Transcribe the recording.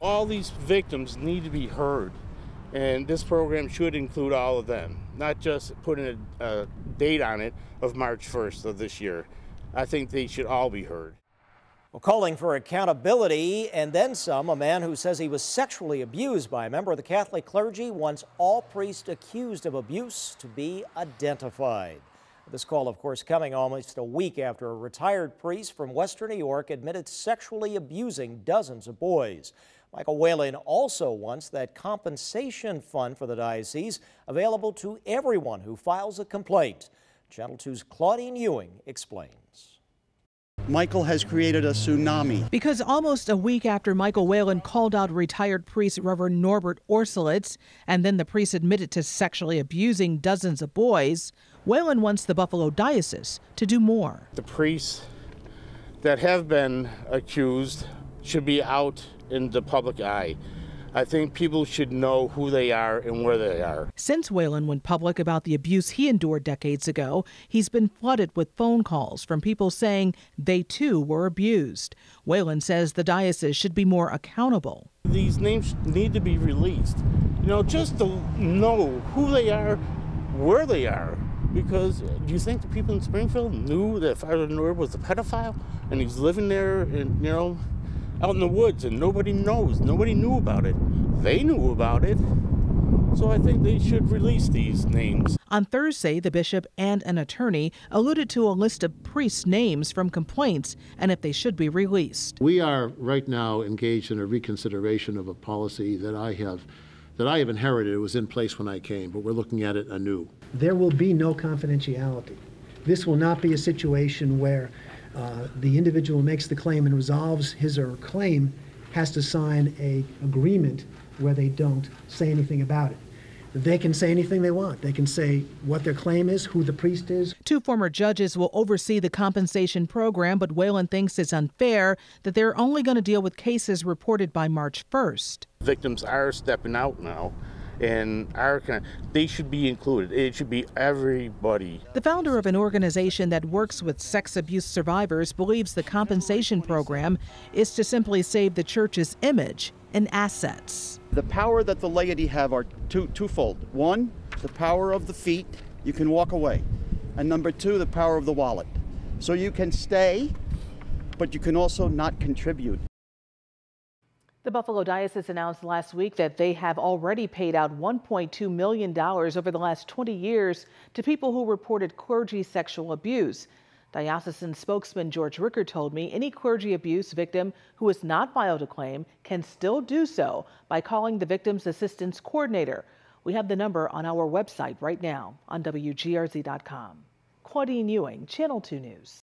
All these victims need to be heard, and this program should include all of them, not just putting a date on it of March 1st of this year. I think they should all be heard. Well, calling for accountability and then some, a man who says he was sexually abused by a member of the Catholic clergy wants all priests accused of abuse to be identified. This call, of course, coming almost a week after a retired priest from Western New York admitted sexually abusing dozens of boys. Michael Whalen also wants that compensation fund for the diocese available to everyone who files a complaint. Channel 2's Claudine Ewing explains. Michael has created a tsunami. Because almost a week after Michael Whalen called out retired priest Reverend Norbert Orselitz, and then the priest admitted to sexually abusing dozens of boys, Whalen wants the Buffalo Diocese to do more. The priests that have been accused should be out in the public eye. I think people should know who they are and where they are. Since Whalen went public about the abuse he endured decades ago, he's been flooded with phone calls from people saying they too were abused. Whalen says the diocese should be more accountable. These names need to be released, just to know who they are, where they are. Because do you think the people in Springfield knew that Father Norbert was a pedophile and he's living there and, out in the woods, and nobody knows, nobody knew about it. They knew about it, so I think they should release these names. On Thursday, the bishop and an attorney alluded to a list of priests' names from complaints and if they should be released. We are right now engaged in a reconsideration of a policy that I have inherited. It was in place when I came, but we're looking at it anew. There will be no confidentiality. This will not be a situation where the individual makes the claim and resolves his or her claim has to sign an agreement where they don't say anything about it. They can say anything they want. They can say what their claim is, who the priest is. 2 former judges will oversee the compensation program, but Whalen thinks it's unfair that they're only going to deal with cases reported by March 1st. Victims are stepping out now, and they should be included. It should be everybody. The founder of an organization that works with sex abuse survivors believes the compensation program is to simply save the church's image and assets. The power that the laity have are twofold. One, the power of the feet, you can walk away. And number 2, the power of the wallet. So you can stay, but you can also not contribute. The Buffalo Diocese announced last week that they have already paid out $1.2 million over the last 20 years to people who reported clergy sexual abuse. Diocesan spokesman George Ricker told me any clergy abuse victim who has not filed a claim can still do so by calling the Victims Assistance Coordinator. We have the number on our website right now on WGRZ.com. Claudine Ewing, Channel 2 News.